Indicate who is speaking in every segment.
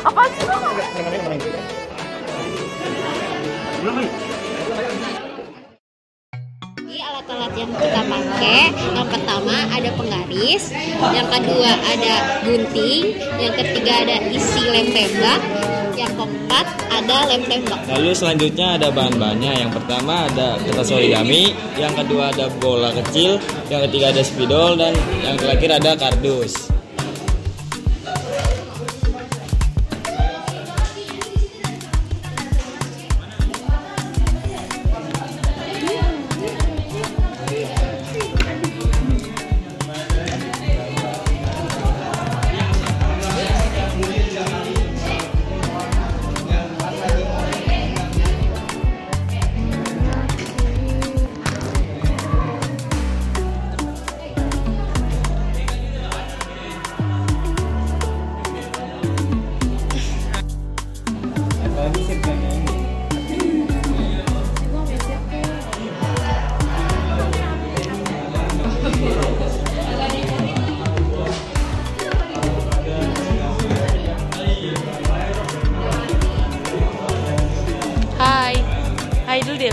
Speaker 1: Apa sih lo?
Speaker 2: Jadi alat-alat yang kita pakai, yang pertama ada penggaris, yang kedua ada gunting, yang ketiga ada isi lem tembak, yang keempat ada lem tembak.
Speaker 3: Lalu selanjutnya ada bahan-bahannya. Yang pertama ada kertas origami, yang kedua ada bola kecil, yang ketiga ada spidol, dan yang terakhir ada kardus.
Speaker 1: Hai dulu deh.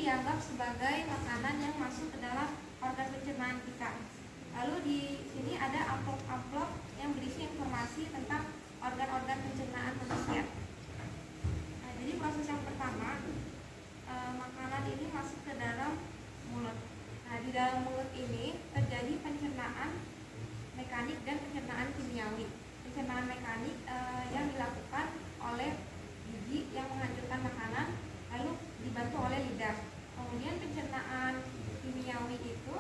Speaker 1: dianggap sebagai makanan yang masuk ke dalam organ pencernaan kita. Lalu di sini ada amplop-amplop yang berisi informasi tentang organ-organ pencernaan manusia. Nah, jadi proses yang pertama, makanan ini masuk ke dalam mulut. Nah, di dalam mulut ini terjadi pencernaan mekanik dan pencernaan kimiawi. Pencernaan mekanik yang dilakukan oleh gigi yang menghancurkan makanan, lalu dibantu oleh lidah. Kemudian pencernaan kimiawi itu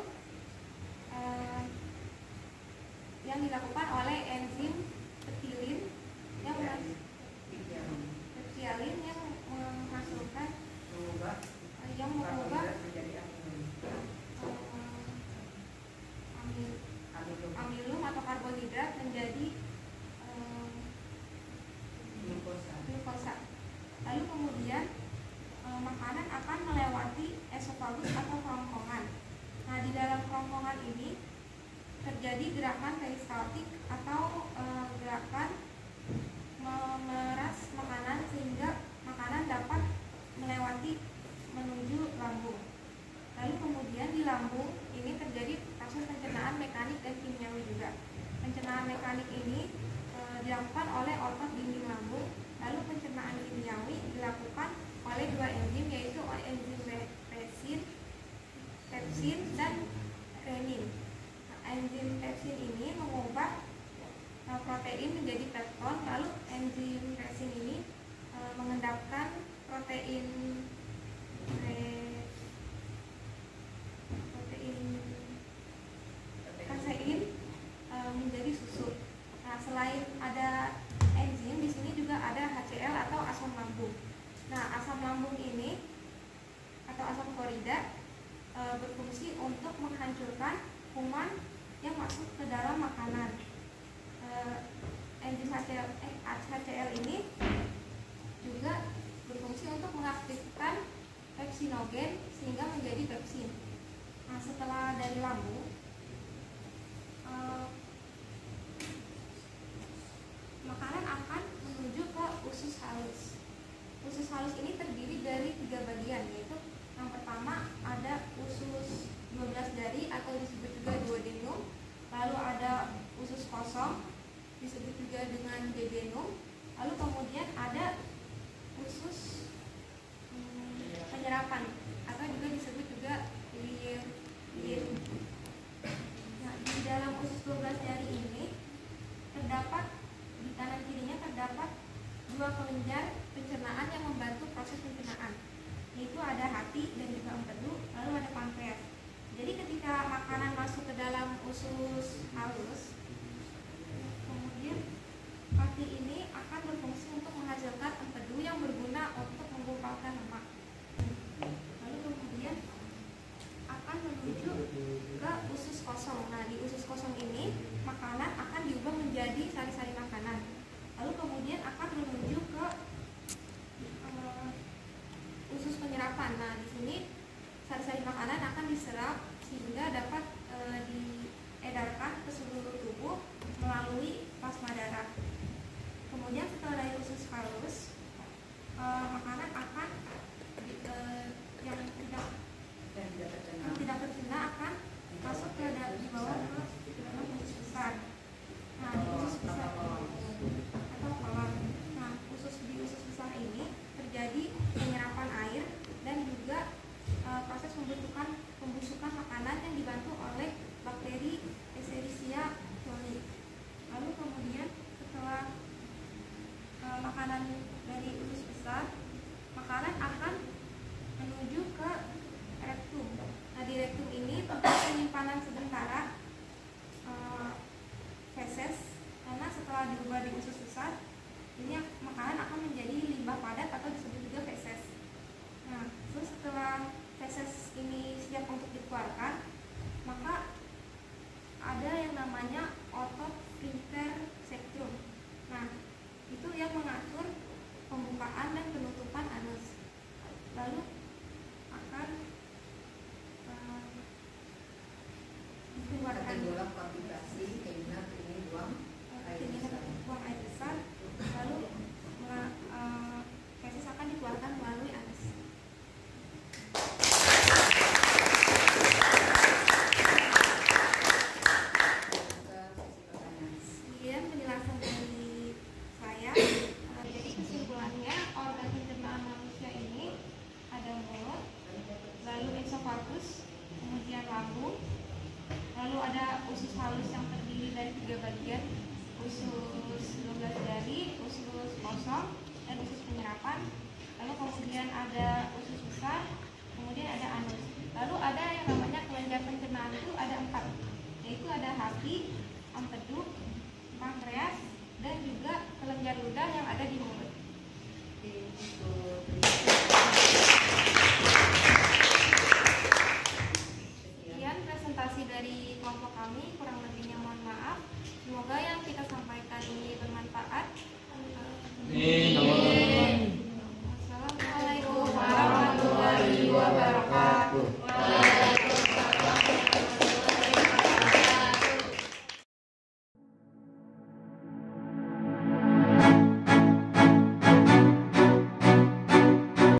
Speaker 1: yang dilakukan oleh enzim peptilin yang menghasilkan yang mengubah amilum atau karbohidrat menjadi glukosa. Lalu kemudian makanan akan melewati esofagus atau kerongkongan. Nah, di dalam kerongkongan ini terjadi gerakan peristaltik atau gerakan memeras makanan sehingga makanan dapat melewati menuju lambung. Lalu kemudian di lambung ini terjadi proses pencernaan mekanik dan kimiawi juga. Pencernaan mekanik ini dilakukan oleh otot dinding lambung. Lalu pencernaan kimiawi dilakukan oleh dua enzim, yaitu enzim pepsin dan renin. Nah, enzim pepsin ini mengubah protein menjadi pepton, lalu enzim resin ini mengendapkan protein kasein menjadi susu. Nah, selain ada enzim, di sini juga ada HCl atau asam lambung. Nah, asam lambung ini atau asam klorida berfungsi untuk menghancurkan kuman yang masuk ke dalam makanan. Enzim HCl ini juga berfungsi untuk mengaktifkan pepsinogen sehingga menjadi pepsin. Nah, setelah dari lambung, makanan akan menuju ke usus halus. Usus halus ini terdiri dari 3 bagian, yaitu yang pertama ada usus 12 jari atau disebut juga duodenum, lalu ada usus kosong disebut juga dengan duodenum, lalu kemudian ada usus penyerapan atau juga disebut juga ilir. Nah, di dalam usus 12 jari ini terdapat di kanan kirinya terdapat 2 kelenjar pencernaan yang membantu proses pencernaan, yaitu ada hati dan juga empedu, lalu ada pankreas. Jadi ketika makanan masuk ke dalam usus halus, kemudian hati ini akan berfungsi untuk menghasilkan empedu yang berguna untuk menggumpalkan lemak. Lalu kemudian akan menuju ke usus kosong. Nah, di usus kosong ini makanan akan diubah menjadi sari-sari makanan. Lalu kemudian akan menuju ke usus penyerapan. Nah, di sini sari-sari makanan akan diserap sehingga dapat diedarkan ke seluruh tubuh melalui plasma darah. Kemudian setelah dari usus halus, makanan akan yang tidak tercena akan masuk ke di bawah ke dalam usus besar. Nah, di usus besar atau kolam. Nah, di usus besar ini terjadi penyerapan air dan juga proses pembusukan makanan yang dibantu oleh bakteri Escherichia coli. Lalu kemudian setelah makanan dari usus besar, makanan akan menuju ke rektum. Nah, di rektum ini tempat penyimpanan sementara feses, karena setelah diubah di usus besar, ini makanan akan menjadi limbah padat atau disebut juga feses. Nah, terus setelah feses ini siap untuk dikeluarkan, maka ada yang namanya otot sphincter septum. Nah, itu yang mengatur pembukaan dan penutupan anus. Lalu akan dikeluarkan buang air besar, lalu feses akan dikeluarkan melalui anus. Lalu ada usus halus yang terdiri dari 3 bagian, usus 12 jari, usus kosong, dan usus penyerapan. Lalu kemudian ada usus besar